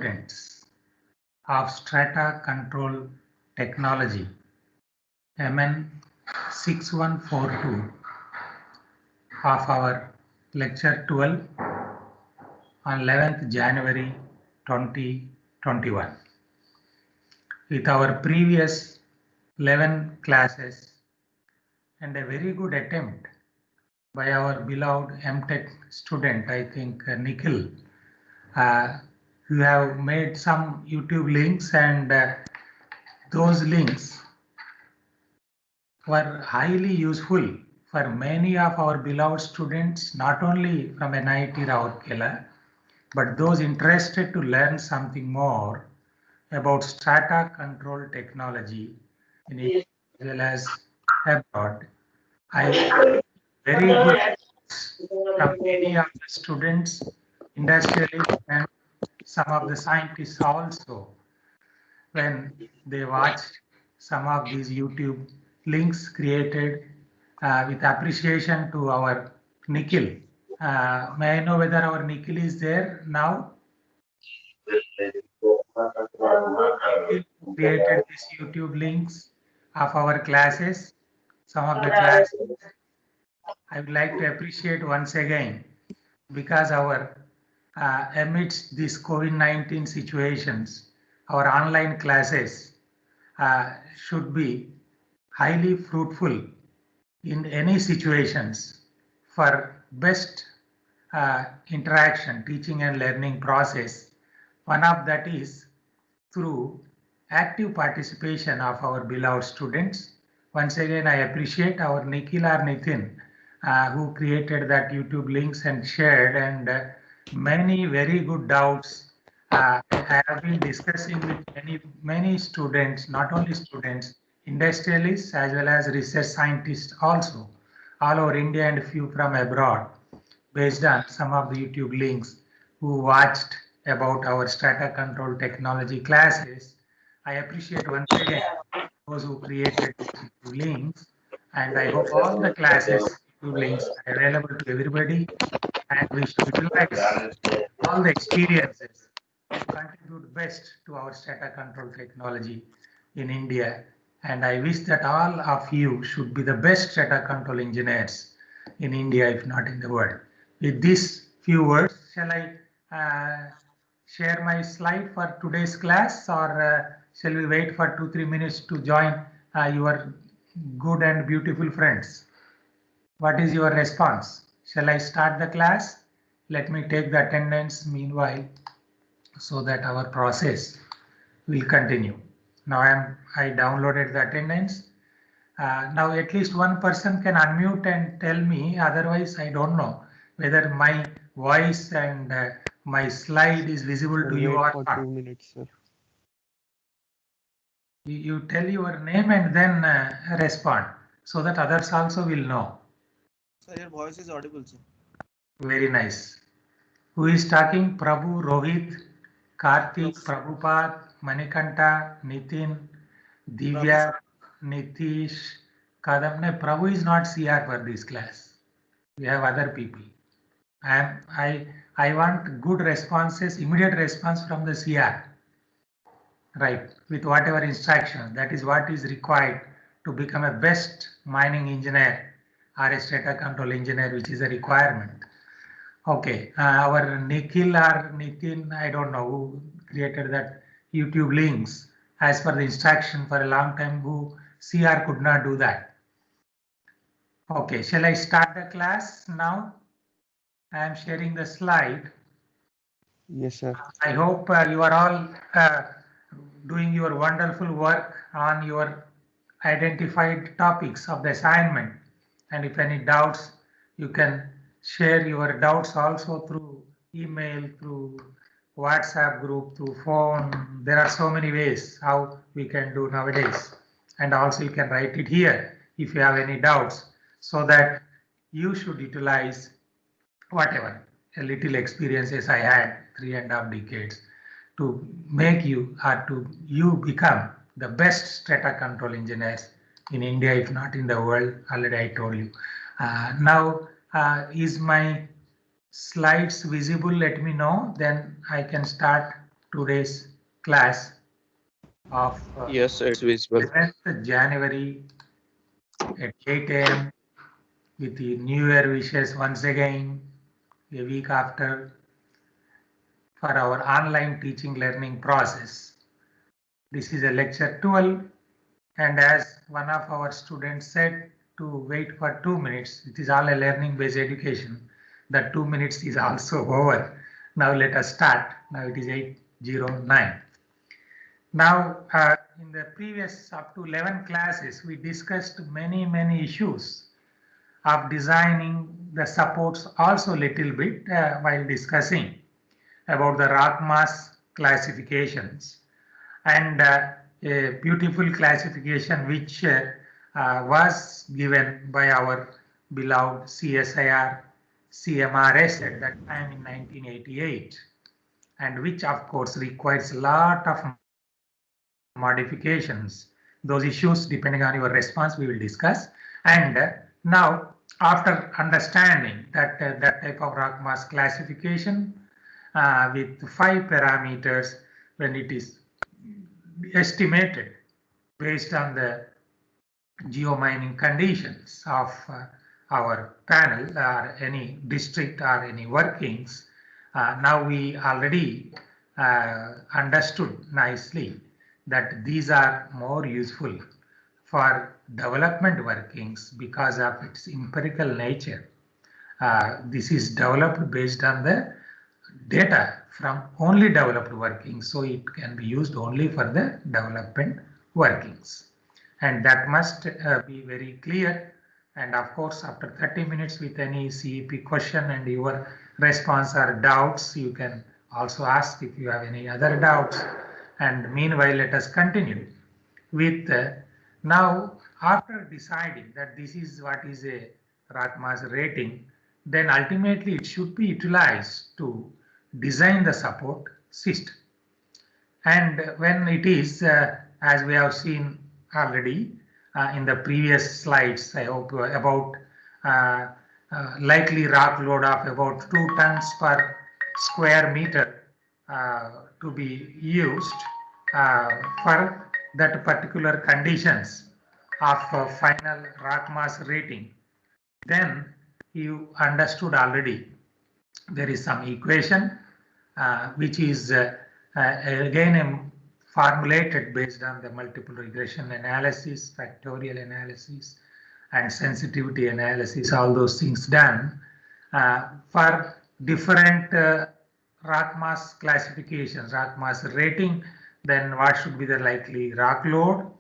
students of Strata Control Technology, MN 6142 of our lecture 12 on 11th January 2021. With our previous 11 classes and a very good attempt by our beloved MTech student, I think Nikhil, who have made some YouTube links, and those links were highly useful for many of our beloved students, not only from NIT Rourkela, but those interested to learn something more about strata control technology in India as well as abroad. I very good from many of the students, industrialists, and some of the scientists also, when they watched some of these YouTube links created with appreciation to our Nikhil. May I know whether our Nikhil is there now? Created these YouTube links of our classes, some of the classes. I would like to appreciate once again, because our amidst these COVID-19 situations, our online classes should be highly fruitful in any situations for best interaction, teaching and learning process. One of that is through active participation of our beloved students. Once again, I appreciate our Nikhil or Nitin who created that YouTube links and shared, and many very good doubts I have been discussing with many students, not only students, industrialists as well as research scientists also, all over India and few from abroad, based on some of the YouTube links who watched about our strata control technology classes. I appreciate once again those who created YouTube links, and I hope all the classes YouTube links are available to everybody, and we should utilize all the experiences to contribute best to our strata control technology in India. And I wish that all of you should be the best strata control engineers in India, if not in the world. With these few words, shall I share my slide for today's class, or shall we wait for 2-3 minutes to join your good and beautiful friends? What is your response? Shall I start the class? Let me take the attendance meanwhile, so that our process will continue. Now I downloaded the attendance. Now at least one person can unmute and tell me, otherwise I don't know whether my voice and my slide is visible to you or not. 2 minutes, sir. You tell your name and then respond, so that others also will know. Sir, your voice is audible, sir. Very nice. Who is talking? Prabhu, Rohit, Karthik, Prabhupada, Manikanta, Nitin, Divya, Nitish, Kadam. No, Prabhu is not CR for this class. We have other people. I want good responses, immediate response from the CR. Right, with whatever instruction. That is what is required to become a best mining engineer or a strata control engineer, which is a requirement. Okay, our Nikhil or Nitin, I don't know who created that YouTube links as per the instruction for a long time, who CR could not do that. Okay, shall I start the class now? I am sharing the slide. Yes, sir. I hope you are all doing your wonderful work on your identified topics of the assignment. And if any doubts, you can share your doubts also through email, through WhatsApp group, through phone. There are so many ways how we can do nowadays. And also you can write it here if you have any doubts, so that you should utilize whatever a little experiences I had 3.5 decades to make you, or to you become the best strata control engineers in India, if not in the world. Already I told you. Now is my slides visible? Let me know, then I can start today's class of Yes, it's visible. 11th January at 8 a.m. with the New Year wishes once again, a week after, for our online teaching learning process. This is a lecture 12, and as one of our students said, to wait for 2 minutes. It is all a learning based education. That 2 minutes is also over. Now let us start. Now it is 8:09. Now in the previous up to 11 classes, we discussed many issues of designing the supports also little bit while discussing about the rock mass classifications, and a beautiful classification which was given by our beloved CSIR CMRS at that time in 1988, and which of course requires a lot of modifications. Those issues, depending on your response, we will discuss. And now, after understanding that that type of rock mass classification with 5 parameters, when it is estimated based on the geomining conditions of our panel or any district or any workings, now we already understood nicely that these are more useful for development workings because of its empirical nature. This is developed based on the data from only developed workings, so it can be used only for the development workings, and that must be very clear. And of course, after 30 minutes with any CEP question and your response or doubts, you can also ask if you have any other doubts. And meanwhile, let us continue with now, after deciding that this is what is a rock mass rating, then ultimately it should be utilized to design the support system. And when it is, as we have seen already in the previous slides, I hope, about likely rock load of about 2 tons per square meter to be used for that particular conditions of final rock mass rating, then you understood already there is some equation which is again formulated based on the multiple regression analysis, factorial analysis, and sensitivity analysis, all those things done for different rock mass classifications, rock mass rating. Then what should be the likely rock load?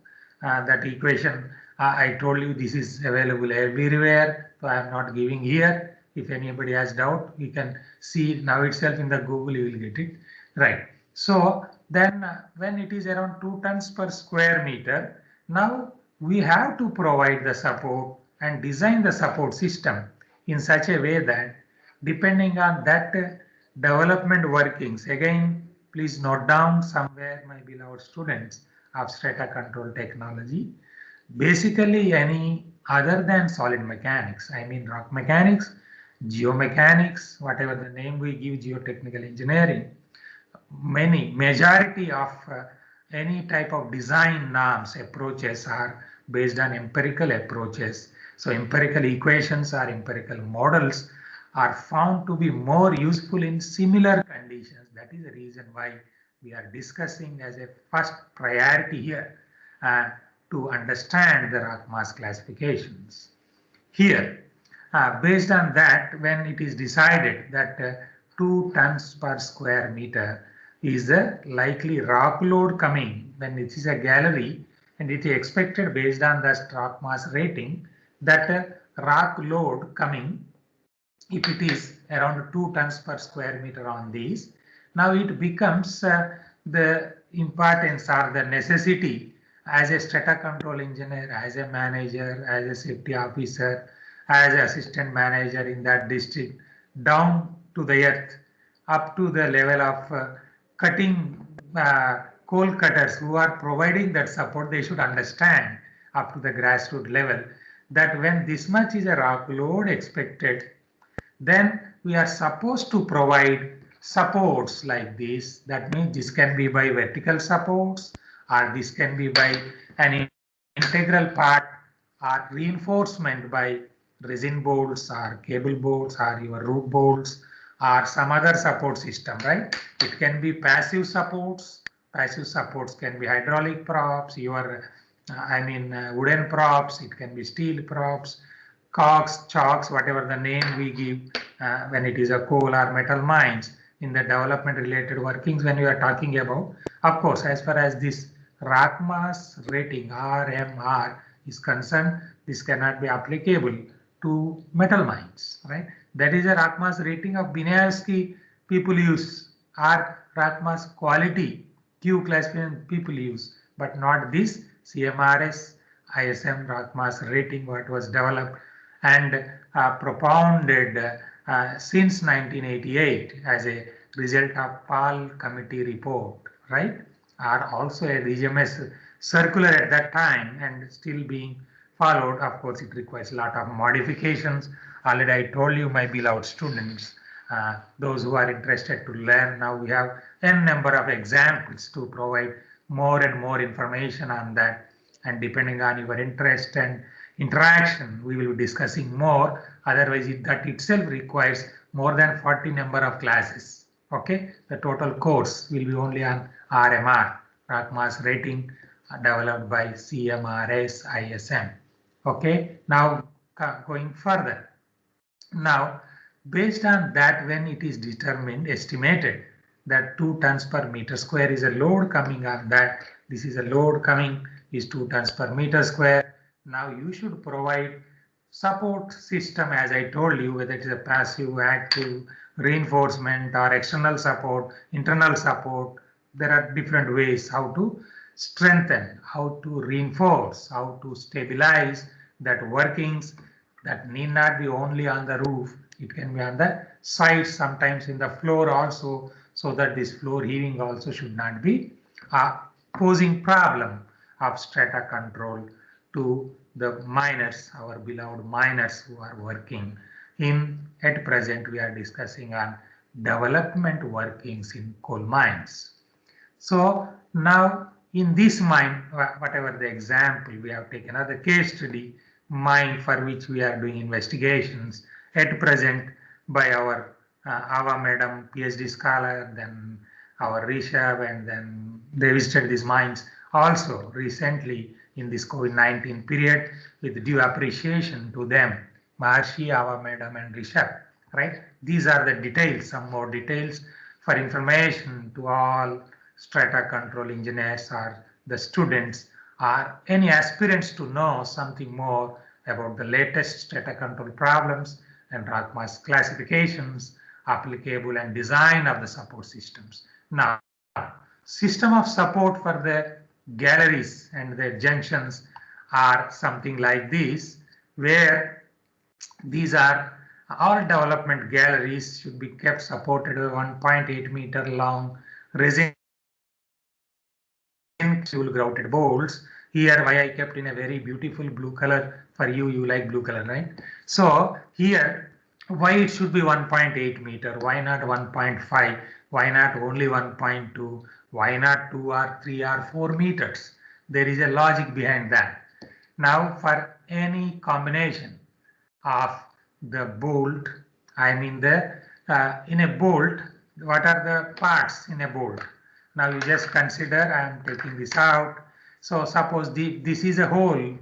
That equation I told you, this is available everywhere, so I am not giving here. If anybody has doubt, you can see now itself in the Google, you will get it right. So then when it is around 2 tons per square meter, now we have to provide the support and design the support system in such a way that depending on that development workings, again please note down somewhere, my beloved students of strata control technology, basically any other than solid mechanics, I mean rock mechanics, geomechanics, whatever the name we give, geotechnical engineering, majority of any type of design norms approaches are based on empirical approaches. So empirical equations or empirical models are found to be more useful in similar conditions. That is the reason why we are discussing as a first priority here to understand the rock mass classifications. Here, based on that, when it is decided that 2 tons per square meter is the likely rock load coming, when it is a gallery, and it is expected based on the rock mass rating that rock load coming, if it is around 2 tons per square meter on these, now it becomes the importance or the necessity as a strata control engineer, as a manager, as a safety officer, as an assistant manager in that district, down to the earth, up to the level of cutting coal cutters who are providing that support. They should understand up to the grassroots level that when this much is a rock load expected, then we are supposed to provide supports like this. That means this can be by vertical supports, or this can be by an integral part, or reinforcement by resin bolts or cable bolts or your root bolts or some other support system, right? It can be passive supports. Passive supports can be hydraulic props, wooden props. It can be steel props, cogs, chalks, whatever the name we give when it is a coal or metal mines in the development related workings when we are talking about. Of course, as far as this rock mass rating RMR is concerned, this cannot be applicable to metal mines, right? That is a rock mass rating of Binaevsky people use, or rock mass quality Q classification people use, but not this CMRS ISM rock mass rating what was developed and propounded since 1988 as a result of Paul committee report, right? Are also a DGMS circular at that time and still being followed. Of course, it requires a lot of modifications. Already I told you, my beloved students, those who are interested to learn, now we have n number of examples to provide more and more information on that. And depending on your interest and interaction, we will be discussing more. Otherwise, that itself requires more than 40 number of classes. Okay, the total course will be only on RMR, rock mass rating, developed by CMRS ISM. Okay, now going further. Now, based on that, when it is determined, estimated that 2 tons per meter square is a load coming on that, this is a load coming is 2 tons per meter square. Now you should provide support system, as I told you, whether it is a passive, active, reinforcement or external support, internal support. There are different ways how to strengthen, how to reinforce, how to stabilize that workings. That need not be only on the roof, it can be on the sides, sometimes in the floor also, so that this floor heaving also should not be posing problem of strata control to the miners, our beloved miners who are working in. At present we are discussing on development workings in coal mines. So now in this mine, whatever the example we have taken, another case study mine for which we are doing investigations at present by our Ava Madam, PhD scholar, then our Rishabh, and then they visited these mines also recently in this COVID-19 period, with due appreciation to them, Maharshi, Ava Madam and Rishabh, right? These are the details, some more details for information to all strata control engineers or the students or any aspirants to know something more about the latest strata control problems and rock mass classifications applicable and design of the support systems. Now, system of support for the galleries and the junctions are something like this, where these are all development galleries should be kept supported with 1.8 meter long resin grouted bolts. Here why I kept in a very beautiful blue color for you, you like blue color, right? So here why it should be 1.8 meter, why not 1.5, why not only 1.2, why not 2 or 3 or 4 meters? There is a logic behind that. Now for any combination of the bolt, I mean the in a bolt, what are the parts in a bolt? Now you just consider, I am taking this out. So suppose this is a hole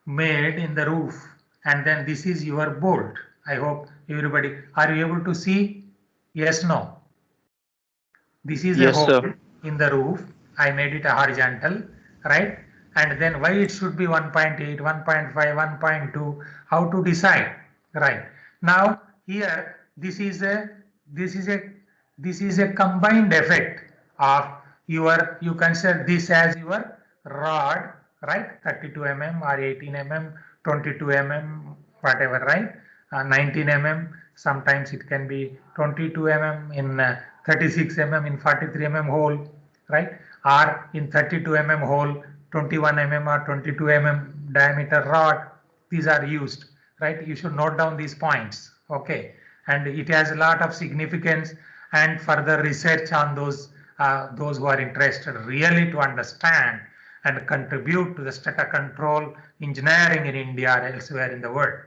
made in the roof, and then this is your bolt. I hope everybody, are you able to see? Yes, no. This is a hole in the roof. I made it a horizontal, right? And then why it should be 1.8, 1.5, 1.2, how to decide, right? Now here this is a combined effect of your, you consider this as your rod, right? 32 mm or 18 mm, 22 mm, whatever, right? 19 mm, sometimes it can be 22 mm in 36 mm in 43 mm hole, right? Or in 32 mm hole, 21 mm or 22 mm diameter rod. These are used, right? You should note down these points, okay? And it has a lot of significance, and further research on those who are interested really to understand and contribute to the strata control engineering in India or elsewhere in the world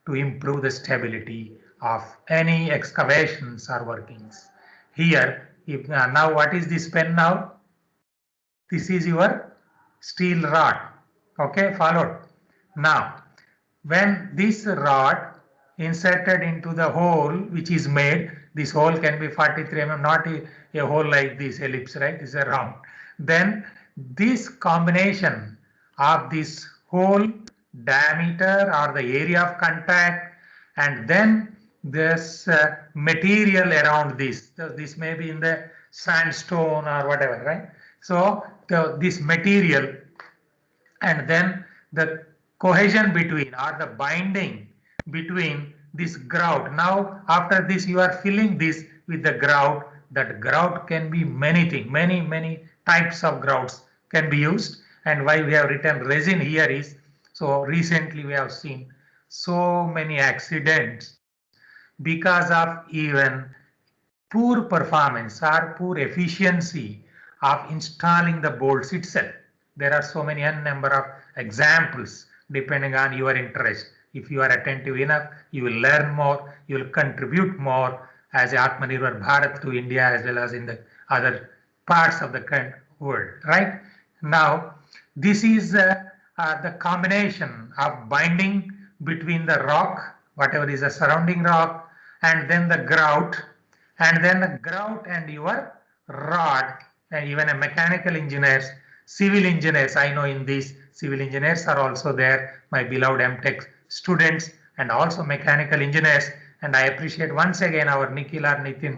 to improve the stability of any excavations or workings. Here, now what is this pen now? This is your steel rod. Okay, followed. Now, when this rod inserted into the hole which is made, this hole can be 43 mm, not a hole like this ellipse, right? This is a round. Then this combination of this hole diameter or the area of contact, and then this material around this. So this may be in the sandstone or whatever, right? So this material, and then the cohesion between or the binding between this grout. Now after this you are filling this with the grout. That grout can be many things, many types of grouts can be used. And why we have written resin here is, so recently we have seen so many accidents because of even poor performance or poor efficiency of installing the bolts itself. There are so many number of examples depending on your interest. If you are attentive enough, you will learn more, you will contribute more as Atmanirbhar Bharat to India as well as in the other parts of the world, right? Now, this is the combination of binding between the rock, whatever is the surrounding rock, and then the grout, and then the grout and your rod, and even a mechanical engineers, civil engineers. I know in these civil engineers are also there, my beloved MTech students, and also mechanical engineers. And I appreciate once again our Nikhil or Nitin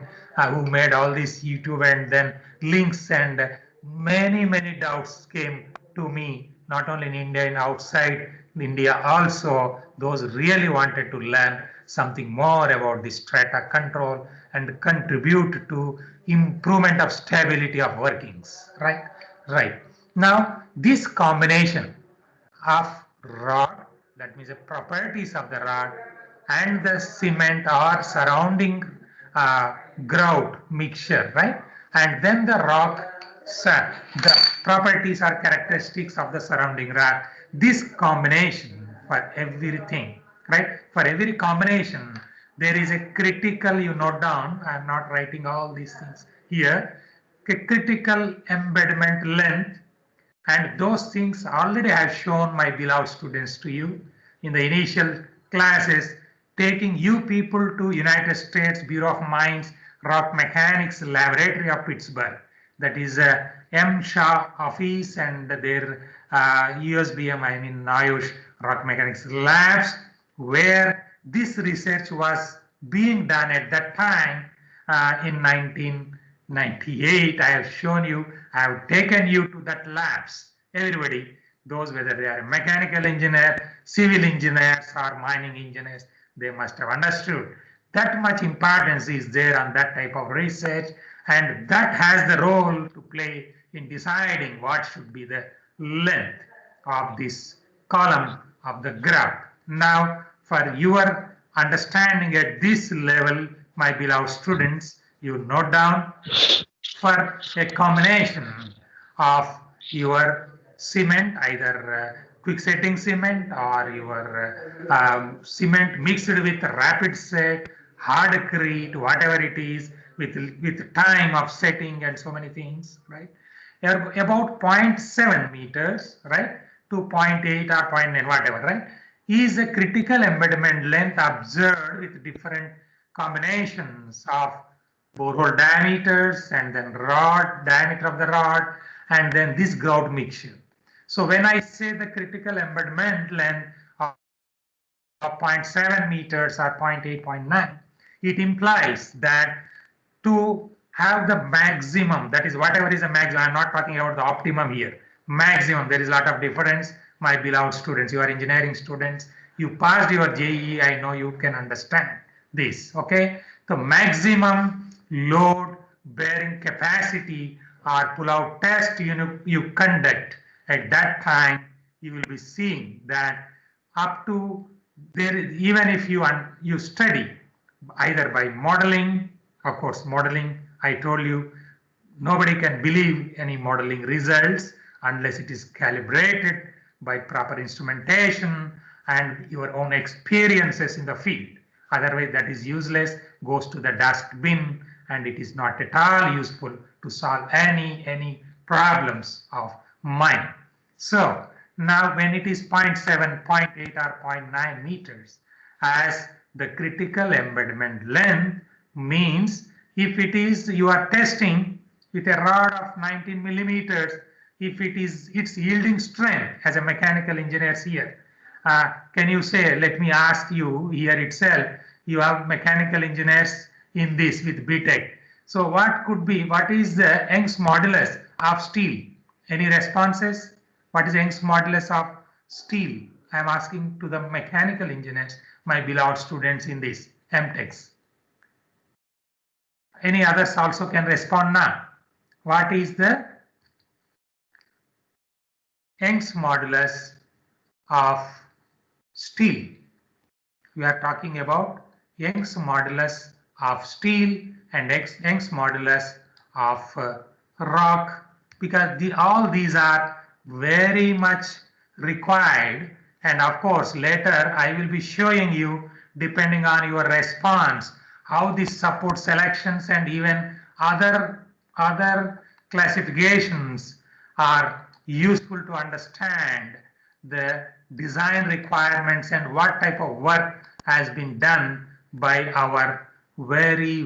who made all this YouTube and then links, and many doubts came to me, not only in India and outside India also. Those really wanted to learn something more about the strata control and contribute to improvement of stability of workings, right? Right. Now, this combination of rod, that means the properties of the rod, and the cement or surrounding grout mixture, right? And then the rock, the properties or characteristics of the surrounding rock. This combination for everything, right? For every combination, there is a critical, you note down, I am not writing all these things here, a critical embedment length, and those things already I have shown my beloved students to you in the initial classes, taking you people to United States Bureau of Mines Rock Mechanics Laboratory of Pittsburgh. That is M. Shah office and their USBM, I mean NIOSH Rock Mechanics Labs, where this research was being done at that time in 1998. I have shown you, I have taken you to that labs. Everybody, those whether they are mechanical engineer, civil engineers or mining engineers, they must have understood that much importance is there on that type of research, and that has the role to play in deciding what should be the length of this column of the graph. Now, for your understanding at this level, my beloved students, you note down for a combination of your cement, either quick setting cement or your cement mixed with rapid set, hardcrete, whatever it is, with time of setting and so many things, right? About 0.7 meters, right, to 0.8 or 0.9, whatever, right, is a critical embedment length observed with different combinations of borehole diameters and then rod, diameter of the rod, and then this grout mixture. So when I say the critical embedment length of 0.7 meters or 0.8, 0.9, it implies that to have the maximum, that is whatever is the maximum, I'm not talking about the optimum here, maximum, there is a lot of difference, my beloved students, you are engineering students, you passed your JEE, I know you can understand this, okay? The maximum load bearing capacity or pull-out test you conduct at that time, you will be seeing that up to there, even if you study either by modeling Of course, modeling, I told you, nobody can believe any modeling results unless it is calibrated by proper instrumentation and your own experiences in the field. Otherwise, that is useless, goes to the dustbin, and it is not at all useful to solve any problems of mine. So now when it is 0.7, 0.8 or 0.9 meters as the critical embedment length, means if it is you are testing with a rod of 19 millimeters, if it is its yielding strength as a mechanical engineer here, can you say, let me ask you here itself, you have mechanical engineers in this with BTech. So what is the Young's modulus of steel? Any responses? What is Young's modulus of steel? I am asking to the mechanical engineers, my beloved students in this MTechs. Any others also can respond now. What is the Young's modulus of steel? We are talking about Young's modulus of steel and Young's modulus of rock, because all these are very much required. And of course, later I will be showing you, depending on your response, how these support selections and even other classifications are useful to understand the design requirements and what type of work has been done by our very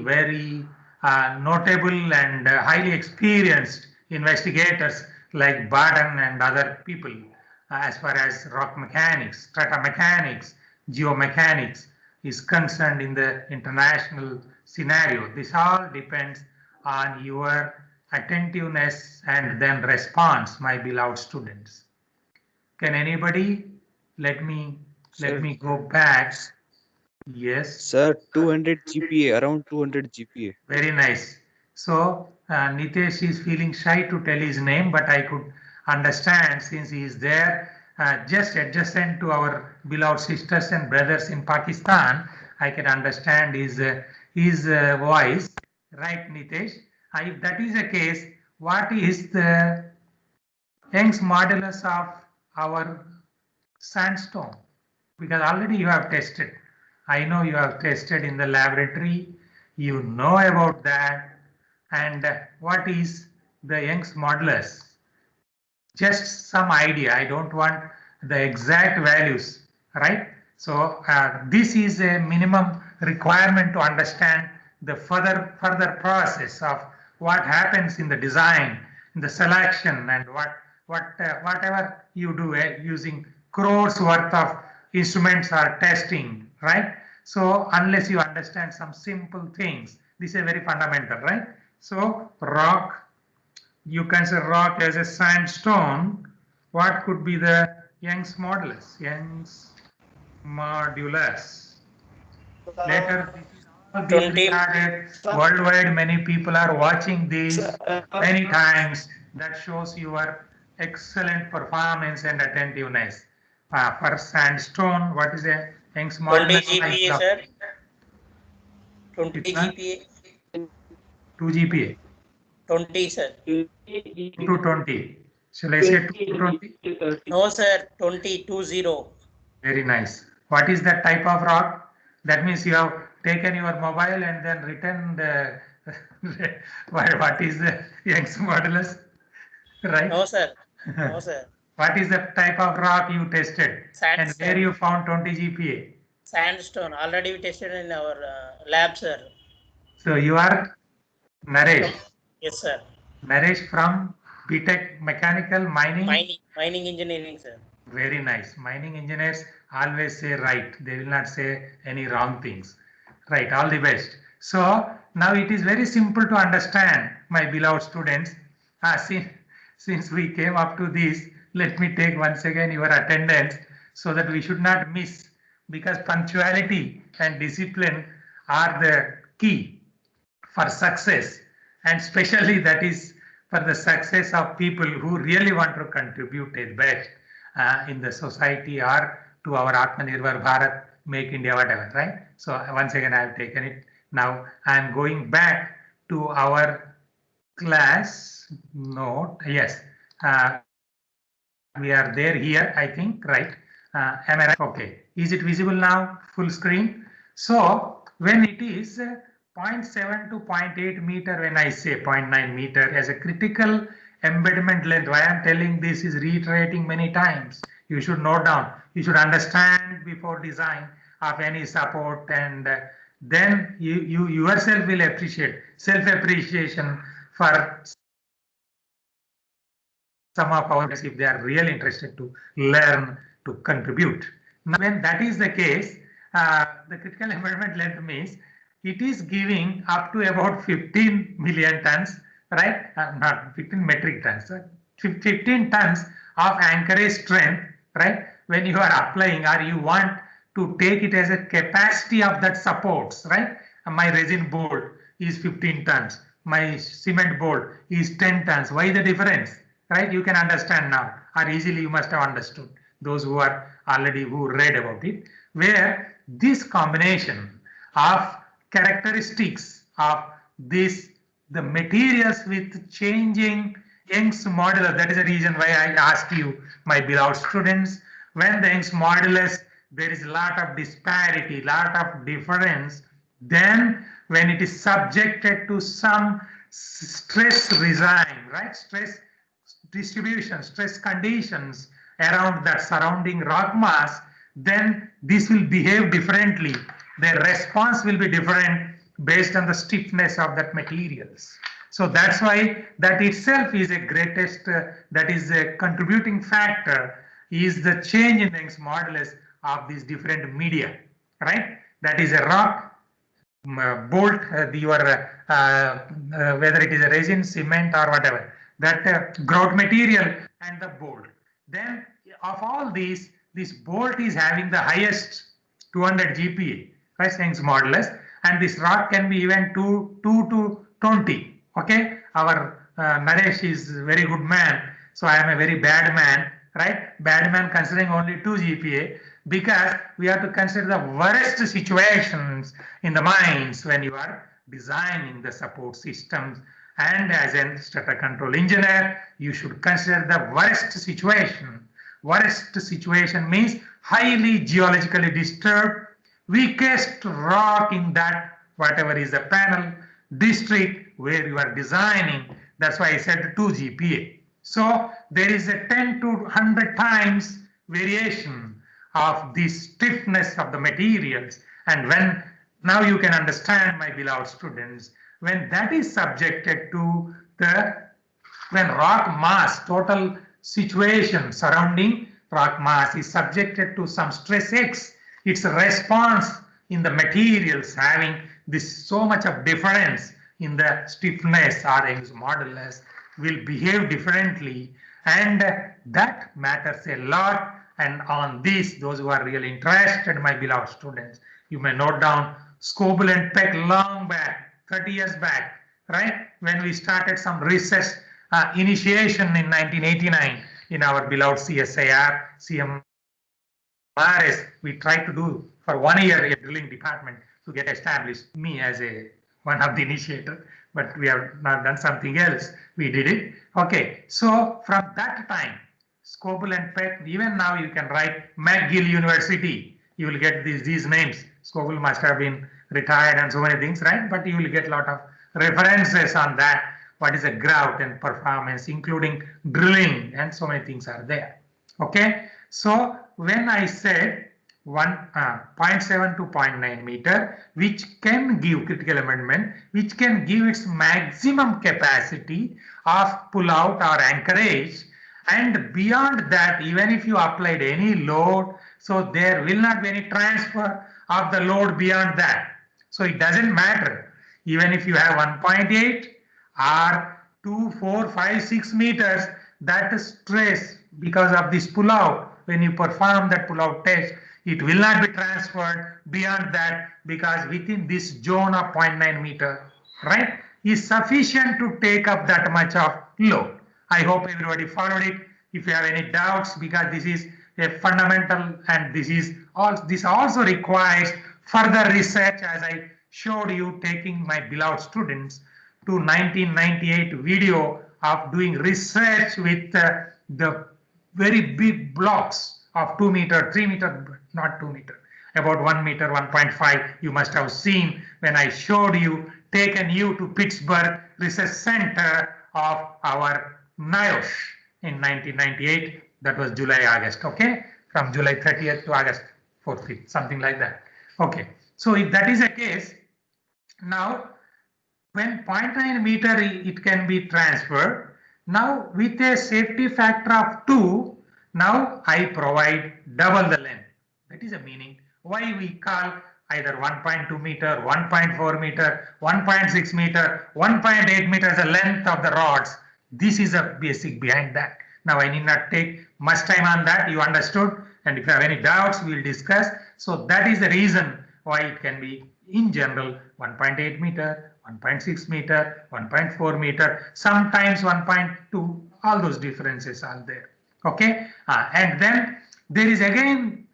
notable and highly experienced investigators like Baden and other people as far as rock mechanics, strata mechanics, geomechanics is concerned in the international scenario. This all depends on your attentiveness and then response, my beloved students. Can anybody let me go back? Yes. Sir, 200 GPA, around 200 GPA. Very nice. So Nitesh is feeling shy to tell his name, but I could understand since he is there just adjacent to our beloved sisters and brothers in Pakistan. I can understand his voice, right, Nitesh? If that is the case, what is the Young's modulus of our sandstone? Because already you have tested. I know you have tested in the laboratory. You know about that. And what is the Young's modulus? Just some idea. I don't want the exact values, right? So this is a minimum requirement to understand the further process of what happens in the design, in the selection, and whatever you do using crores worth of instruments or testing, right? So unless you understand some simple things, this is very fundamental, right? So rock, you consider rock as a sandstone. What could be the Young's modulus? Young's modulus. Later, this is all being recorded worldwide. Many people are watching this many times. That shows your excellent performance and attentiveness. For sandstone, what is the Young's 20 modulus? GPA, sir. 20 Kitna? GPA. 2 GPA. 20, sir. 2 to 20. Shall I say 2 to 20? No, sir. 20, 20. Very nice. What is that type of rock? That means you have taken your mobile and then written the what is the Young's modulus, right? No, sir. No, sir. What is the type of rock you tested? And Sandstone. where you found 20 GPA? Sandstone. Already we tested in our lab, sir. So you are Naresh. Yes, sir. Naresh from BTech Mechanical Mining. Mining engineering, sir. Very nice. Mining engineers always say right. They will not say any wrong things. Right. All the best. So now it is very simple to understand, my beloved students. Since we came up to this, let me take once again your attendance so that we should not miss, because punctuality and discipline are the key for success, and especially that is for the success of people who really want to contribute their best in the society or to our Atmanirbhar Bharat, Make India, whatever, right? So once again, I have taken it. Now I am going back to our class note. Yes, we are there here, I think, right? Am I right? Okay. Is it visible now? Full screen. So when it is 0.7 to 0.8 meter, when I say 0.9 meter as a critical embedment length, why I'm telling this is reiterating many times. You should note down. You should understand before design of any support, and then you yourself will appreciate self-appreciation for some of our if they are really interested to learn to contribute. Now, when that is the case, the critical embedment length means it is giving up to about 15 million tons, right? Not 15 metric tons, 15 tons of anchorage strength, right? When you are applying or you want to take it as a capacity of that supports, right? My resin bolt is 15 tons. My cement bolt is 10 tons. Why the difference? Right? You can understand now, or easily you must have understood, those who are already who read about it, where this combination of characteristics of this, the materials with changing Young's modulus, that is the reason why I asked you, my beloved students, when the Young's modulus, there is a lot of disparity, lot of difference, then when it is subjected to some stress regime, right? Stress distribution, stress conditions around that surrounding rock mass, then this will behave differently. The response will be different based on the stiffness of that materials. So that's why that itself is a greatest, that is a contributing factor, is the change in the Young's modulus of these different media, right? That is a rock, bolt, whether it is a resin, cement or whatever, that grout material and the bolt. Then of all these, this bolt is having the highest 200 GPa, right, Young's modulus, and this rock can be even 2 to 20. Okay, our Naresh is a very good man, so I am a very bad man, right? Bad man considering only 2 GPa, because we have to consider the worst situations in the mines when you are designing the support systems. And as a strata control engineer, you should consider the worst situation. Worst situation means highly geologically disturbed, weakest rock in that whatever is the panel district where you are designing. That's why I said 2 GPa. So there is a 10 to 100 times variation of the stiffness of the materials. And when now you can understand, my beloved students, when that is subjected to the, when rock mass, total situation surrounding rock mass is subjected to some stress X, its response in the materials having this so much of difference in the stiffness or Young's modulus will behave differently, and that matters a lot. And on this, those who are really interested, my beloved students, you may note down Scoble and Peck long back, 30 years back, right? When we started some research initiation in 1989 in our beloved CSIR, CMRS, we tried to do for 1 year a drilling department to get established, me as a one of the initiator, but we have not done something else. We did it. Okay, so from that time, Scoble and Peck, even now you can write McGill University, you will get these names. Scoble must have been retired and so many things, right? But you will get a lot of references on that. What is a grout and performance, including drilling, and so many things are there. Okay, so when I said 0.7 to 0.9 meter, which can give critical embedment, which can give its maximum capacity of pull out or anchorage, and beyond that, even if you applied any load, so there will not be any transfer of the load beyond that. So it doesn't matter. Even if you have 1.8 or 2, 4, 5, 6 meters, that stress because of this pull out, when you perform that pull out test, it will not be transferred beyond that, because within this zone of 0.9 meter, right, is sufficient to take up that much of load. I hope everybody followed it. If you have any doubts, because this is a fundamental, and this also requires further research, as I showed you taking my beloved students to 1998 video of doing research with the very big blocks of 2 meter, 3 meter, not 2 meter, about 1 meter, 1.5. You must have seen when I showed you, taken you to Pittsburgh Research Center of our NIOSH in 1998. That was July, August, okay? From July 30th to August 4th, something like that. Okay, so if that is the case, now when 0.9 meter it can be transferred. Now with a safety factor of 2, now I provide double the length. That is the meaning why we call either 1.2 meter, 1.4 meter, 1.6 meter, 1.8 meter the length of the rods. This is a basic behind that. Now I need not take much time on that. You understood? And if you have any doubts, we will discuss. So that is the reason why it can be in general 1.8 meter, 1.6 meter, 1.4 meter, sometimes 1.2, all those differences are there. Okay, and then there is again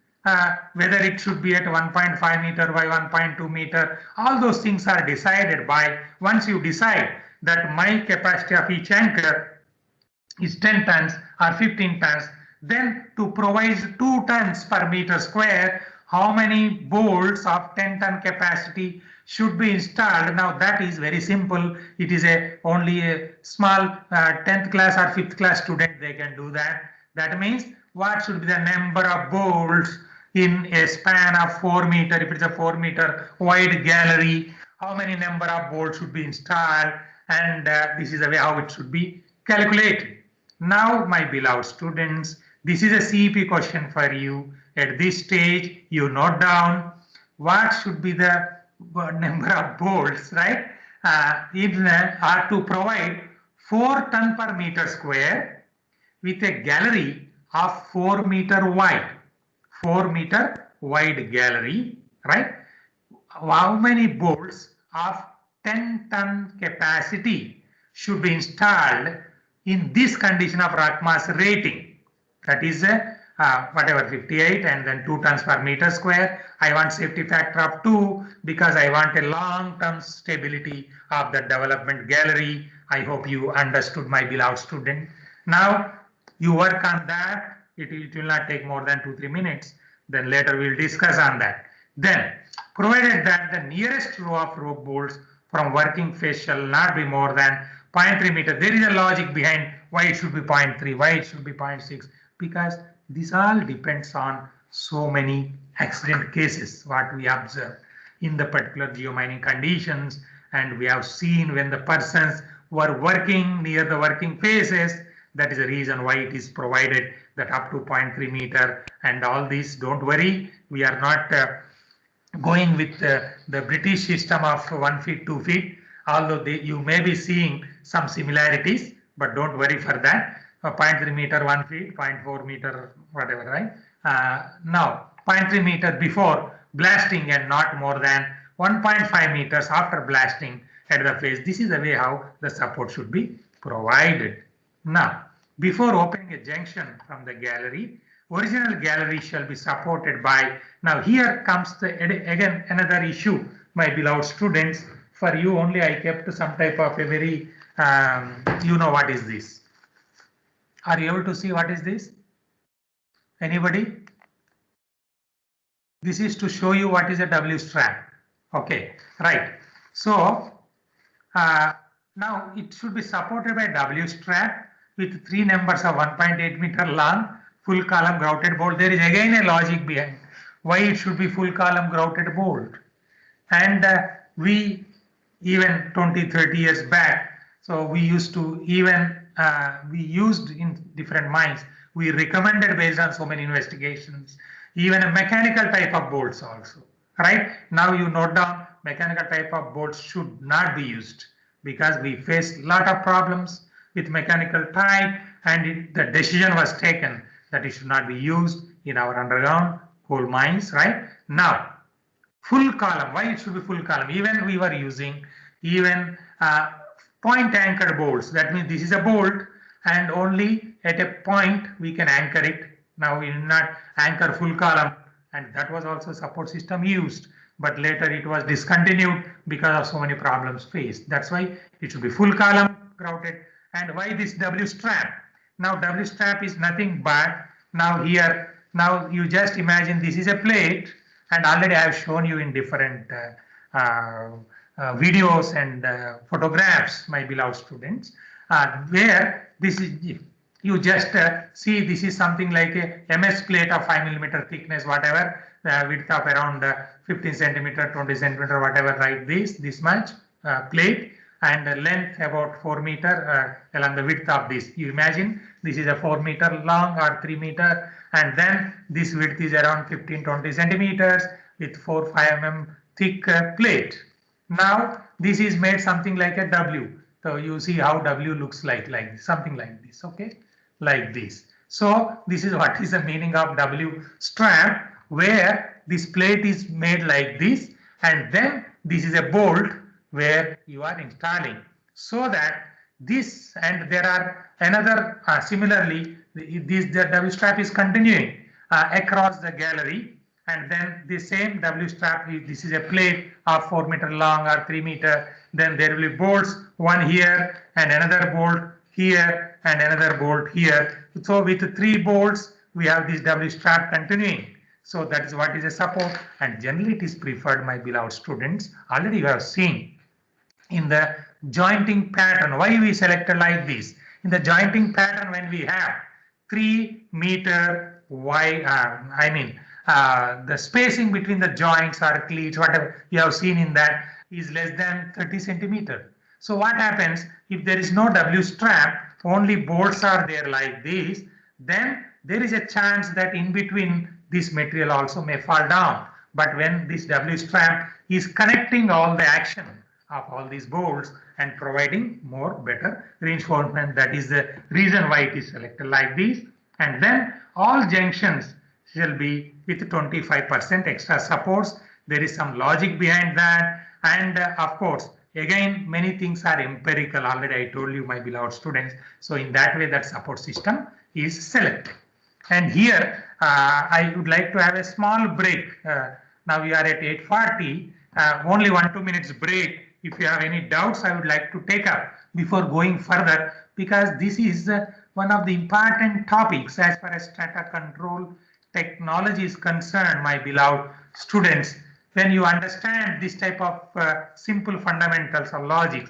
whether it should be at 1.5 meter by 1.2 meter, all those things are decided by, once you decide that my capacity of each anchor is 10 tons or 15 tons, then to provide 2 tons per meter square, how many bolts of 10-ton capacity should be installed? Now that is very simple. It is only a small 10th class or 5th class student, they can do that. That means what should be the number of bolts in a span of 4 meter, if it's a 4 meter wide gallery, how many number of bolts should be installed, and this is the way how it should be calculated. Now my beloved students, this is a CEP question for you. At this stage, you note down what should be the number of bolts, right? Are to provide 4 ton per meter square with a gallery of 4 meter wide. 4 meter wide gallery, right? How many bolts of 10 ton capacity should be installed in this condition of rock mass rating? That is whatever 58 and then 2 tons per meter square. I want safety factor of 2 because I want a long-term stability of the development gallery. I hope you understood, my beloved student. Now you work on that. It will not take more than 2-3 minutes. Then later we will discuss on that. Then provided that the nearest row of rope bolts from working phase shall not be more than 0.3 meter. There is a logic behind why it should be 0.3, why it should be 0.6, because this all depends on so many accident cases what we observe in the particular geomining conditions, and we have seen when the persons were working near the working phases. That is the reason why it is provided that up to 0.3 meter and all this. Don't worry, we are not going with the British system of 1 feet, 2 feet, although you may be seeing some similarities, but don't worry for that. 0.3 meter 1 feet, 0.4 meter whatever, right? Now 0.3 meter before blasting and not more than 1.5 meters after blasting at the face. This is the way how the support should be provided. Now before opening a junction from the gallery, original gallery shall be supported by. Now here comes the again another issue, my beloved students. For you only I kept some type of a very you know what is this. Are you able to see what is this? Anybody? This is to show you what is a W strap. Okay, right. So now it should be supported by W strap with 3 numbers of 1.8 meter long, full column grouted bolt. There is again a logic behind why it should be full column grouted bolt. And we even 20-30 years back, so we used to even we used in different mines, we recommended based on so many investigations, even a mechanical type of bolts also, right? Now you note down mechanical type of bolts should not be used because we face a lot of problems with mechanical type, and the decision was taken that it should not be used in our underground coal mines, right? Now full column, why it should be full column? Even we were using even point anchored bolts. That means this is a bolt and only at a point we can anchor it. Now we will not anchor full column, and that was also support system used. but later it was discontinued because of so many problems faced. That's why it should be full column grouted. And why this W strap? Now W strap is nothing but now here, now you just imagine this is a plate, and already I have shown you in different videos and photographs, my beloved students, where this is, you just see this is something like a MS plate of 5 millimeter thickness, whatever, width of around 15 centimeter, 20 centimeter, whatever, right? This much plate, and length about 4 meter along the width of this. You imagine this is a 4 meter long or 3 meter, and then this width is around 15-20 centimeters with 4-5 mm thick plate. Now this is made something like a W. So you see how W looks like this, something like this, okay, like this. So this is what is the meaning of W strap, where this plate is made like this, and then this is a bolt where you are installing, so that this, and there are another similarly the W strap is continuing across the gallery, and then the same W strap, this is a plate of 4 meter long or 3 meter, then there will be bolts, one here and another bolt here and another bolt here. So with 3 bolts we have this W strap continuing. So that is what is a support, and generally it is preferred, my beloved students. Already you have seen in the jointing pattern why we selected like this. In the jointing pattern, when we have 3 meter wide, the spacing between the joints or cleats, whatever you have seen in that, is less than 30 centimeter. So what happens if there is no W strap, only bolts are there like this, then there is a chance that in between this material also may fall down. But when this W strap is connecting all the action of all these bolts and providing more better reinforcement, that is the reason why it is selected like this. And then all junctions shall be with 25% extra supports. There is some logic behind that, and of course again many things are empirical, already I told you, my beloved students. So in that way that support system is selected. And here I would like to have a small break. Now we are at 8:40, only 1-2 minutes break. If you have any doubts, I would like to take up before going further, because this is one of the important topics as far as strata control technology is concerned, my beloved students. When you understand this type of simple fundamentals of logic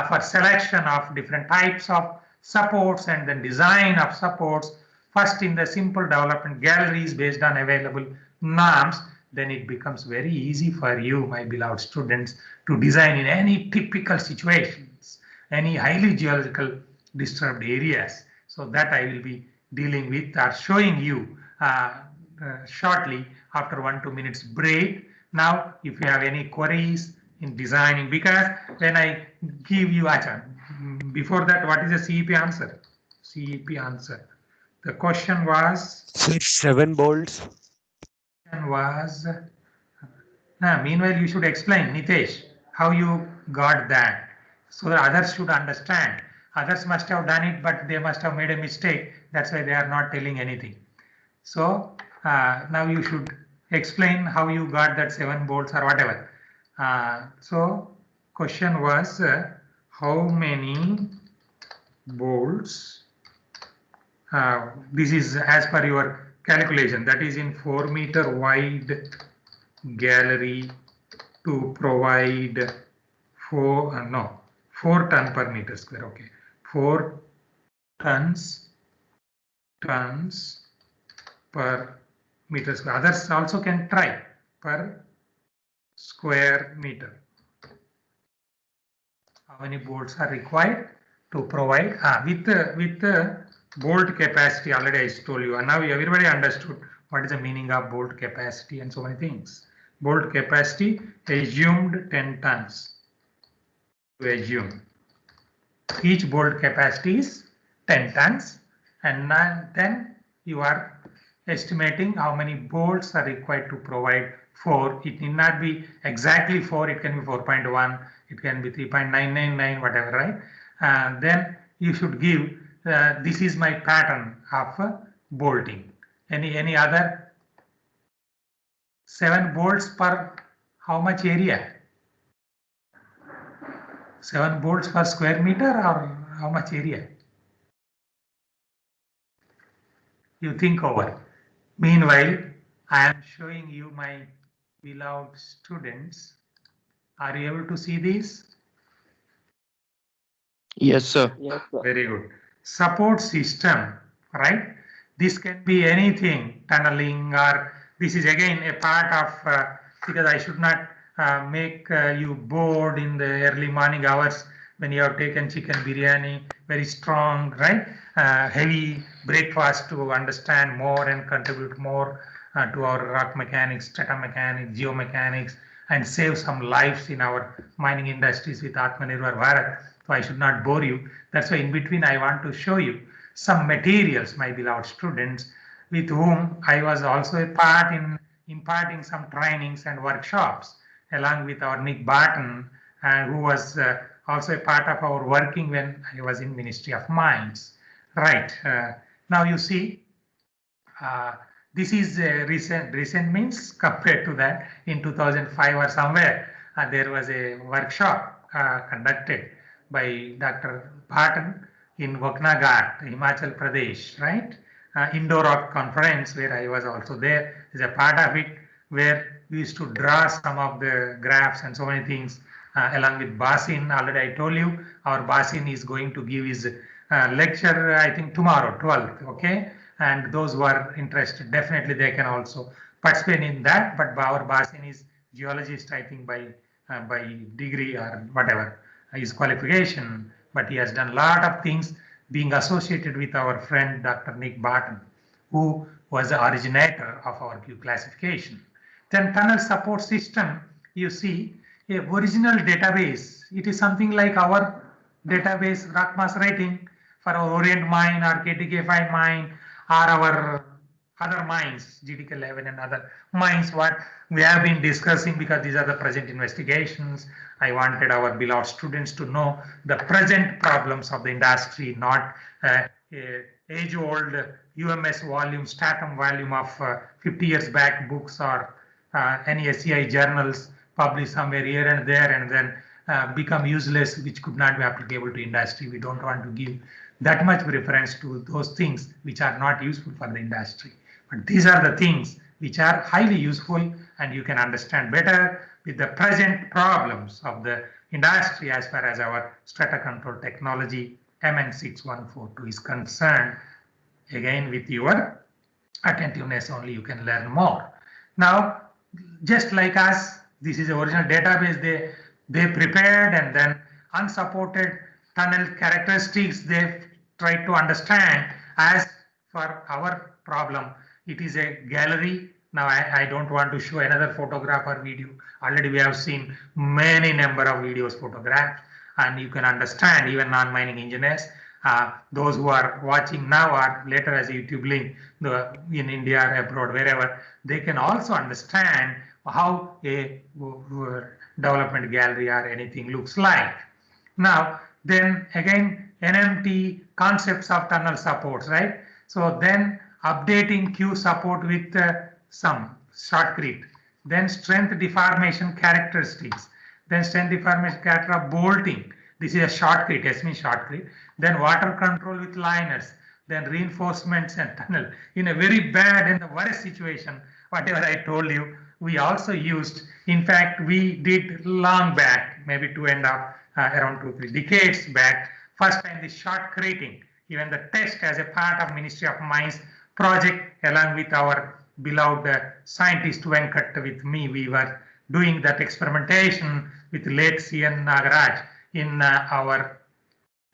for selection of different types of supports and then design of supports, first in the simple development galleries based on available norms, then it becomes very easy for you, my beloved students, to design in any typical situations, any highly geological disturbed areas. So that I will be dealing with or showing you shortly after 1-2 minutes break. Now, if you have any queries in designing, because when I give you, before that, what is the CEP answer? CEP answer. The question was? 7 bolts. Meanwhile, you should explain, Nitesh, how you got that, so that others should understand. Others must have done it, but they must have made a mistake. That's why they are not telling anything. So now you should explain how you got that 7 bolts or whatever. So question was how many bolts? This is as per your calculation, that is in 4 meter wide gallery to provide 4 ton per meter square. Okay, 4 tons per meter square. Others also can try per square meter. How many bolts are required to provide with the bolt capacity? Already I told you, and now everybody understood what is the meaning of bolt capacity and so many things. Bolt capacity assumed 10 tons. To assume each bolt capacity is 10 tons, and then you are estimating how many bolts are required to provide 4. It need not be exactly 4, it can be 4.1, it can be 3.999, whatever, right? Then you should give this is my pattern of bolting. Any other? 7 bolts per how much area? 7 volts per square meter, or how much area? You think over. Meanwhile, I am showing you my beloved students. Are you able to see these? Yes, sir. Very good. Support system, right? This can be anything, tunneling, or this is again a part of, because I should not make you bored in the early morning hours when you have taken chicken biryani, very strong, right? Heavy breakfast to understand more and contribute more to our rock mechanics, strata mechanics, geomechanics, and save some lives in our mining industries with Atmanirbhar Bharat. So I should not bore you. That's why in between I want to show you some materials, my beloved students, with whom I was also a part in imparting some trainings and workshops, along with our Nick Barton, who was also a part of our working when I was in Ministry of Mines. Right. Now you see, this is recent means compared to that in 2005 or somewhere, there was a workshop conducted by Dr. Barton in Vaknagar, Himachal Pradesh, right? Indo-Rock conference where I was also there is a part of it, where we used to draw some of the graphs and so many things along with Basin. Already I told you our Basin is going to give his lecture, I think tomorrow, 12th, okay? And those who are interested, definitely they can also participate in that. But our Basin is geologist, I think by degree or whatever his qualification, but he has done a lot of things being associated with our friend Dr. Nick Barton, who was the originator of our Q classification. Then tunnel support system, you see a original database. It is something like our database rock mass rating for our Orient mine or KTK5 mine or our other mines, GDK11 and other mines what we have been discussing, because these are the present investigations. I wanted our beloved students to know the present problems of the industry, not age-old UMS volume, Statham volume of 50 years back books or any SCI journals published somewhere here and there and then become useless, which could not be applicable to industry. We don't want to give that much reference to those things which are not useful for the industry. But these are the things which are highly useful, and you can understand better with the present problems of the industry as far as our strata control technology MN6142 is concerned. Again, with your attentiveness only you can learn more. Now, just like us, this is the original database they prepared, and then unsupported tunnel characteristics they tried to understand. As for our problem, it is a gallery. Now I don't want to show another photograph or video. Already we have seen many number of videos, photographs, and you can understand, even non-mining engineers, those who are watching now or later as a YouTube link in India or abroad, wherever, they can also understand how a development gallery or anything looks like. Now, then again, NMT concepts of tunnel supports, right? So then updating Q support with some shotcrete, then strength deformation characteristics, then strength deformation character of bolting. This is a shotcrete, SME shotcrete. Then water control with liners, then reinforcements and tunnel. In a very bad and the worst situation, whatever I told you, we also used. In fact, we did long back, maybe around 2-3 decades back, first time the shotcreting, even the test as a part of Ministry of Mines project, along with our beloved scientist Venkat with me, we were doing that experimentation with late CN Nagaraj in our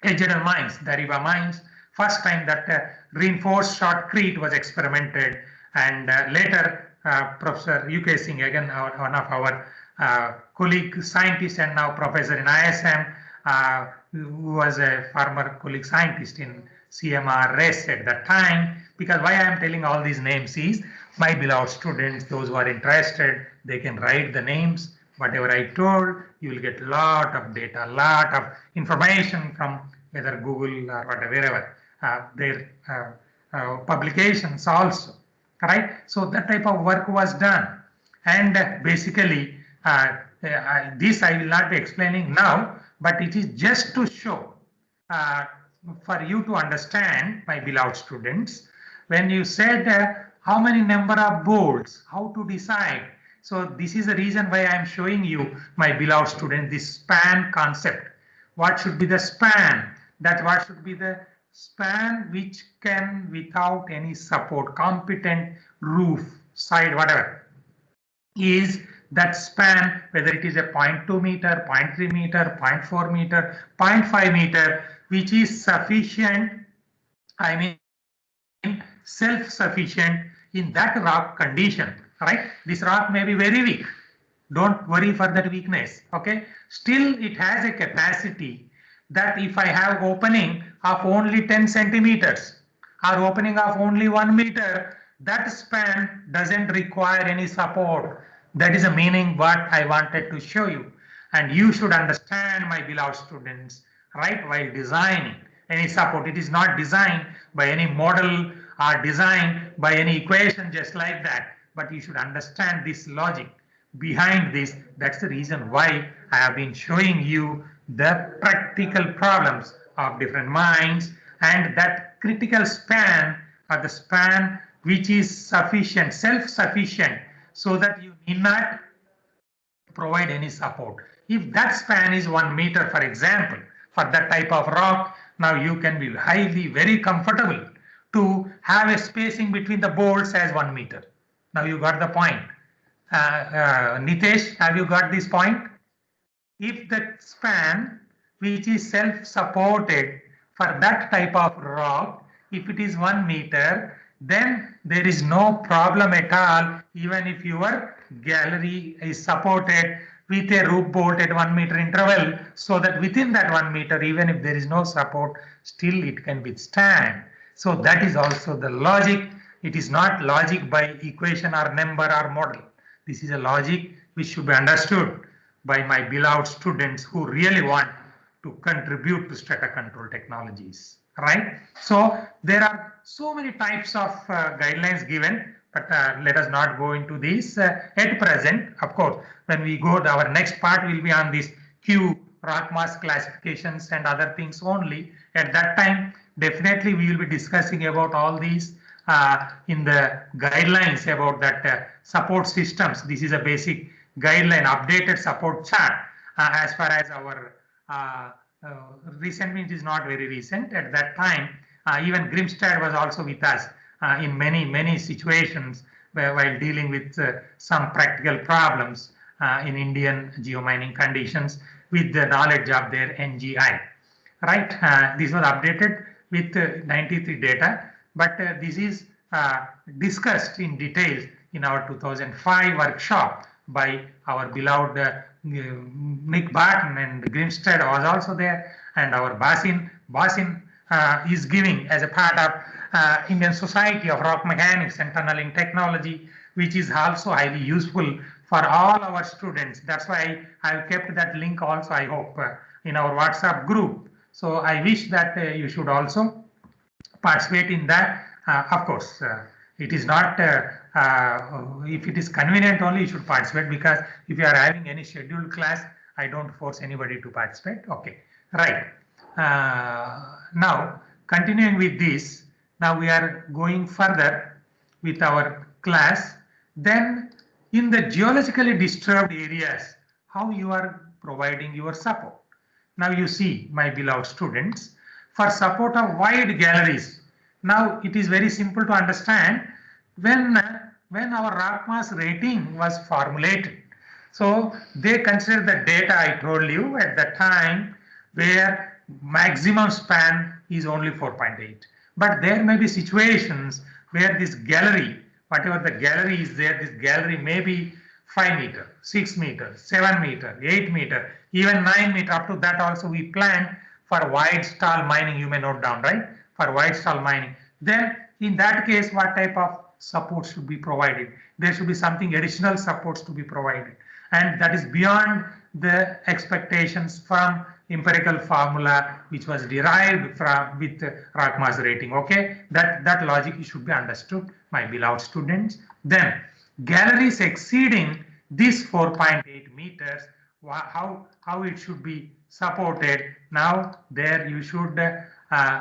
Ejidal mines, Dariba mines. First time that reinforced shotcrete was experimented, and later Professor UK Singh, again one of our colleague scientist and now professor in ISM, who was a former colleague scientist in CMRS at that time. Because why I am telling all these names is, my beloved students, those who are interested, they can write the names. Whatever I told, you will get a lot of data, a lot of information from whether Google or whatever, their publications also, right? So that type of work was done. And basically, This I will not be explaining now, but it is just to show uh, for you to understand, my beloved students, when you said how many number of bolts, how to decide. So this is the reason why I am showing you, my beloved student, this span concept. What should be the span? That what should be the span which can without any support, competent roof, side, whatever, is that span, whether it is a 0.2 meter, 0.3 meter, 0.4 meter, 0.5 meter, which is sufficient, I mean self-sufficient in that rock condition, right? This rock may be very weak. Don't worry for that weakness, okay? Still, it has a capacity that if I have opening of only 10 centimeters or opening of only 1 meter, that span doesn't require any support. That is the meaning what I wanted to show you. And you should understand, my beloved students, right, while designing any support. It is not designed by any model or designed by any equation just like that. But you should understand this logic behind this. That's the reason why I have been showing you the practical problems of different mines and that critical span or the span which is sufficient, self-sufficient, so that you need not provide any support. If that span is 1 meter, for example, for that type of rock, now you can be highly, very comfortable to have a spacing between the bolts as 1 meter. Now you got the point. Nitesh, have you got this point? If the span which is self-supported for that type of rock, if it is 1 meter, then there is no problem at all, even if your gallery is supported with a roof bolt at 1 meter interval, so that within that 1 meter, even if there is no support, still it can withstand. So that is also the logic. It is not logic by equation or number or model. This is a logic which should be understood by my beloved students who really want to contribute to strata control technologies, right? So there are so many types of guidelines given, but let us not go into these at present. Of course, when we go, our next part will be on this Q, rock mass classifications and other things only. At that time, definitely we will be discussing about all these in the guidelines about that support systems. This is a basic guideline, updated support chart. As far as our recent, means is not very recent. At that time, even Grimstad was also with us in many situations while dealing with some practical problems in Indian geomining conditions with the knowledge of their NGI. Right? This was updated with 93 data, but this is discussed in detail in our 2005 workshop by our beloved Nick Barton, and Grimstad was also there, and our Basin is giving as a part of Indian Society of Rock Mechanics and Tunneling Technology, which is also highly useful for all our students. That's why I've kept that link also, I hope, in our WhatsApp group. So I wish that you should also participate in that. Of course, it is not, if it is convenient only, you should participate, because if you are having any scheduled class, I don't force anybody to participate. Okay, right. Now, continuing with this, now we are going further with our class. Then in the geologically disturbed areas, how you are providing your support. Now you see, my beloved students, for support of wide galleries, now it is very simple to understand. When our rock mass rating was formulated, so they considered the data I told you at the time, where maximum span is only 4.8. But there may be situations where this gallery, whatever the gallery is there, this gallery may be 5 meter, 6 meter, 7 meter, 8 meter, even 9 meter. Up to that also we plan for wide stall mining. You may note down, right? For wide stall mining. Then in that case, what type of support should be provided? There should be something additional supports to be provided, and that is beyond the expectations from empirical formula which was derived from with rock mass rating. Okay, that logic should be understood, my beloved students. Then galleries exceeding this 4.8 meters, how it should be supported. Now there you should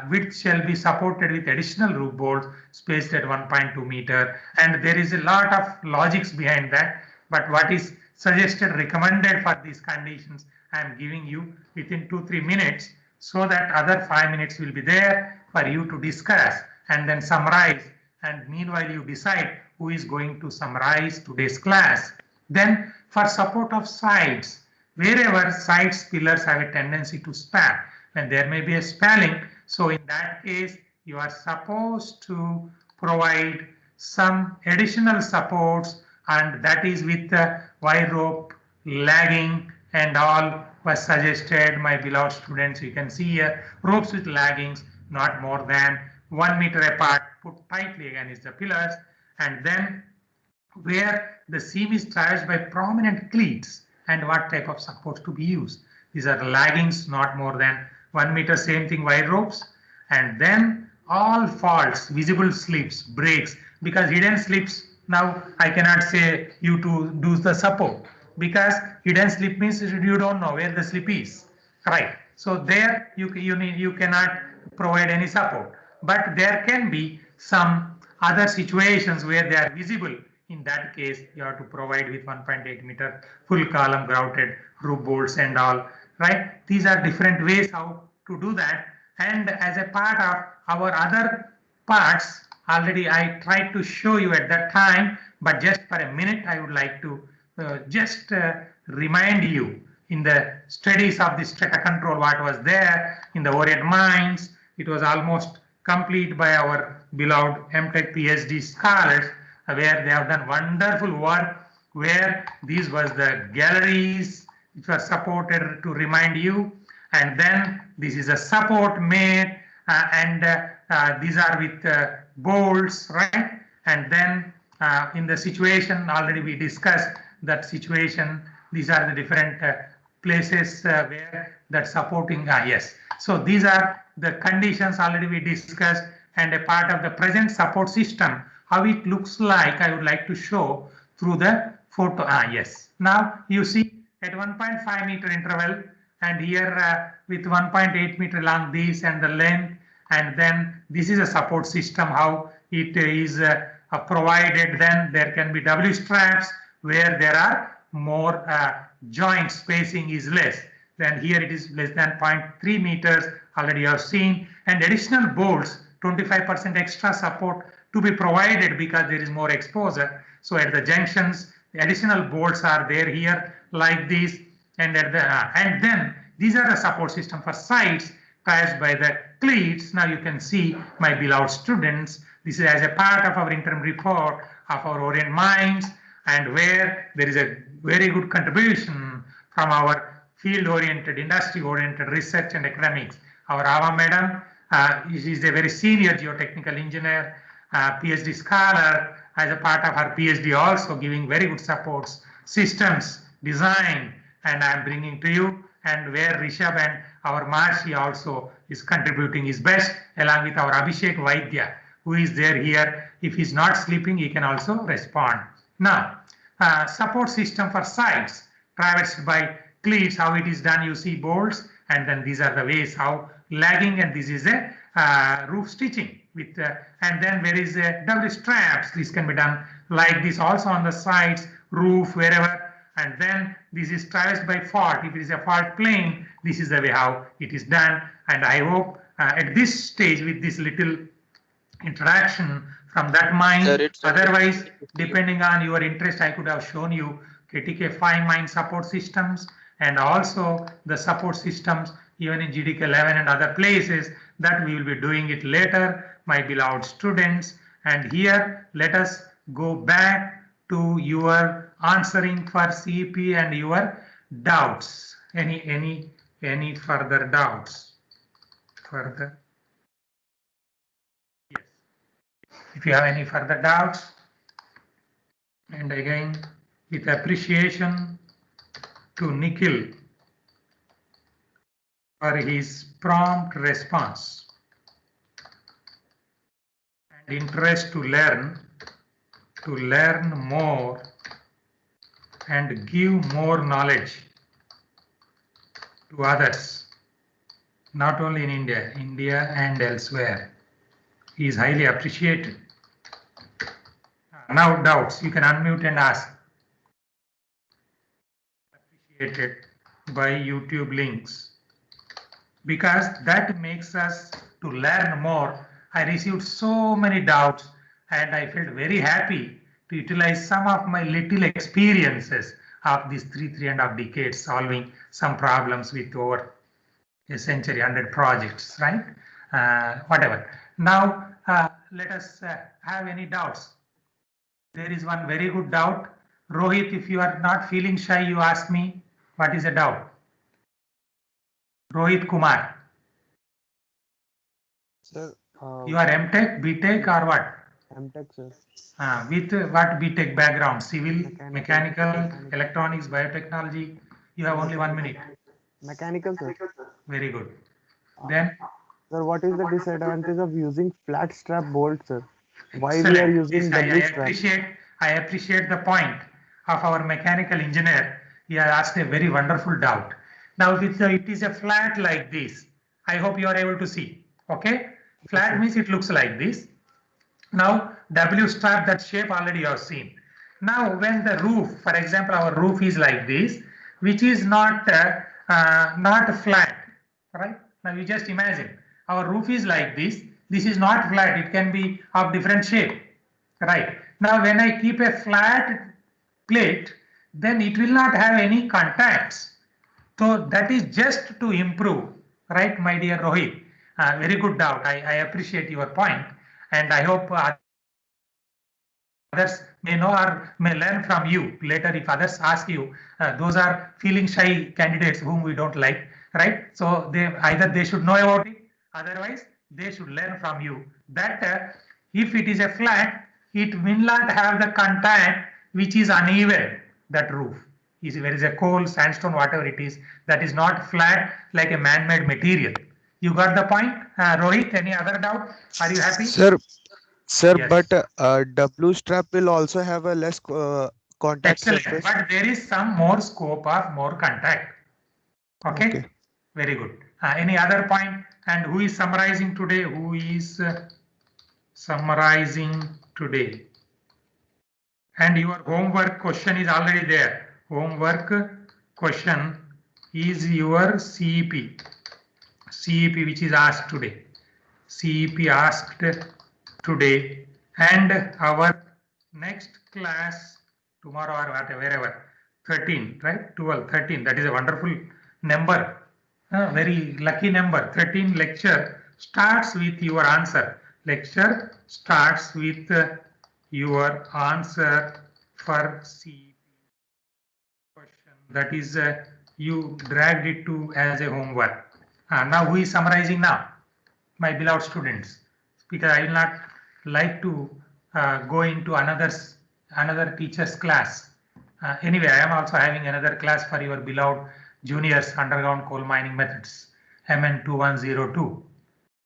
width shall be supported with additional roof bolts spaced at 1.2 meter, and there is a lot of logics behind that. But what is suggested, recommended for these conditions, I am giving you within 2-3 minutes, so that other 5 minutes will be there for you to discuss and then summarize. And meanwhile, you decide who is going to summarize today's class. Then for support of sides, wherever sides pillars have a tendency to span, and there may be a spanning, so in that case, you are supposed to provide some additional supports, and that is with the wire rope, lagging and all was suggested, my beloved students. You can see here ropes with laggings not more than 1 meter apart, put tightly against the pillars, and then where the seam is traversed by prominent cleats, and what type of supports to be used. These are laggings not more than 1 meter, same thing wire ropes, and then all faults, visible slips, breaks, because hidden slips, now I cannot say you to do the support, because hidden slip means you don't know where the slip is, right? So there you cannot provide any support, but there can be some other situations where they are visible. In that case, you have to provide with 1.8 meter full column grouted roof bolts and all, right? These are different ways how to do that. And as a part of our other parts, already I tried to show you at that time, but just for a minute, I would like to just remind you in the studies of the strata control what was there in the Orient Mines. It was almost complete by our beloved MTech PhD scholars, where they have done wonderful work, where these was the galleries which were supported to remind you, and then this is a support made, and these are with bolts, right? And then in the situation already we discussed that situation. These are the different places where that supporting, yes. So these are the conditions already we discussed, and a part of the present support system, how it looks like, I would like to show through the photo. Yes. Now you see at 1.5 meter interval, and here with 1.8 meter along this and the length, and then this is a support system, how it is provided. Then there can be W straps where there are more joint spacing is less. Then here it is less than 0.3 meters, already you have seen, and additional bolts, 25% extra support to be provided because there is more exposure. So at the junctions, the additional bolts are there here like this, and at the and then these are the support system for sides passed by the cleats. Now you can see, my beloved students, this is as a part of our interim report of our Orient Mines, and where there is a very good contribution from our field-oriented, industry-oriented research and academics. Our Ava madam is a very senior geotechnical engineer, PhD scholar, as a part of her PhD also giving very good supports, systems, design, and I am bringing to you, and where Rishabh and our Marshi also is contributing his best, along with our Abhishek Vaidya, who is there here. If he's not sleeping, he can also respond. Now, support system for sides traversed by cleats, how it is done, you see bolts, and then these are the ways how lagging, and this is a roof stitching with, and then there is a double straps. This can be done like this also on the sides, roof, wherever, and then this is traversed by fault. If it is a fault plane, this is the way how it is done. And I hope at this stage, with this little interaction from that mine, otherwise depending on your interest, I could have shown you KTK 5 mine support systems, and also the support systems even in GDK 11 and other places, that we will be doing it later, my beloved students. And here let us go back to your answering for CEP and your doubts. Any further doubts? Further? Yes. If you have any further doubts, and again with appreciation to Nikhil for his prompt response and interest to learn more and give more knowledge to others, not only in India and elsewhere. He is highly appreciated. Now doubts, you can unmute and ask. Appreciated by YouTube links, because that makes us to learn more. I received so many doubts and I felt very happy to utilize some of my little experiences of these three and a half decades solving some problems with over a century, 100 projects, right? Whatever. Now, let us have any doubts. There is one very good doubt. Rohit, if you are not feeling shy, you ask me, what is a doubt? Rohit Kumar. Sir, You are MTech, BTech or what? MTech, sir. With what BTech background? Civil, Mechanical, mechanical, electronics, biotechnology. You have only 1 minute. Mechanical, sir. Very good. Then, Sir, what is the disadvantage of using flat strap bolt, sir? Why we are excellent. using This W strap? I appreciate the point of our mechanical engineer. He has asked a very wonderful doubt. Now, if it is a flat like this, I hope you are able to see. Okay, flat means it looks like this. Now, W strap, that shape already you have seen. Now, when the roof, for example, our roof is like this, which is not flat, right? Now, you just imagine our roof is like this. This is not flat. It can be of different shape, right? Now, when I keep a flat plate, then it will not have any contacts. So that is just to improve, right, my dear Rohit? Very good doubt. I appreciate your point, and I hope others may know or may learn from you later. If others ask you, those are feeling shy candidates whom we don't like, right? So they should know about it, otherwise they should learn from you that if it is a flat, it will not have the contact which is uneven, that roof. If there is a coal, sandstone, whatever it is, that is not flat like a man-made material. You got the point, Rohit? Any other doubt? Are you happy? Sir, Yes. but W strap will also have a less contact Excellent. surface. But there is some more scope of more contact. Okay. Okay. Very good. Any other point? And who is summarizing today? Who is summarizing today? And your homework question is already there. Homework question is your CEP. CEP which is asked today. CEP asked today, and our next class tomorrow or whatever, wherever, 13, right? 12, 13. That is a wonderful number. Very lucky number. 13 lecture starts with your answer. Lecture starts with your answer for CEP question. That is, you dragged it to as a homework. Now who is summarizing now? My beloved students, because I will not like to go into another teacher's class. Anyway, I am also having another class for your beloved juniors, underground coal mining methods, MN 2102.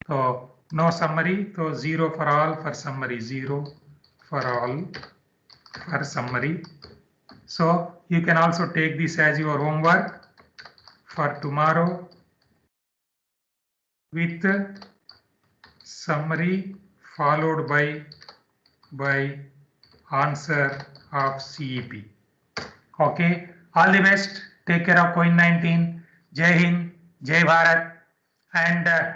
So no summary, so 0 for all for summary, 0 for all for summary. So you can also take this as your homework for tomorrow with summary followed by answer of CEP. Okay, all the best. Take care of COVID-19. Jai Hind, Jai Bharat. And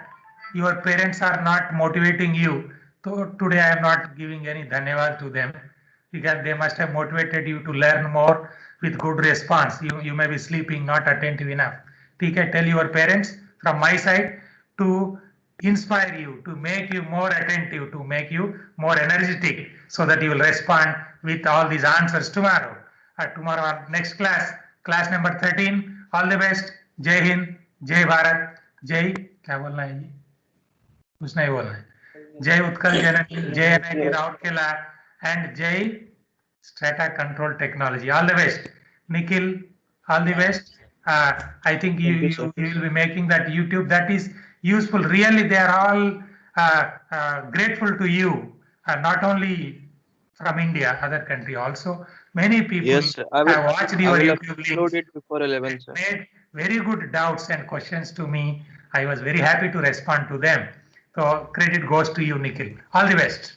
your parents are not motivating you. So today I am not giving any dhanyavad to them, because they must have motivated you to learn more with good response. You may be sleeping, not attentive enough. TK, tell your parents from my side to inspire you, to make you more attentive, to make you more energetic, so that you will respond with all these answers tomorrow. Tomorrow our next class, class number 13. All the best. Jai Hind, Jai Bharat, Jai, क्या बोलना है जी? कुछ नहीं बोलना है. Jai Utkal Janani, Jai NIT Rourkela, and Jai Strata Control Technology. All the best. Nikhil, all the best. I think you will be making that YouTube. That is useful. Really, they are all grateful to you, not only from India, other country also. Many people Yes, sir. I will. have watched I your will YouTube upload links it before 11, sir. and made very good doubts and questions to me. I was very happy to respond to them. So credit goes to you, Nikhil. All the best.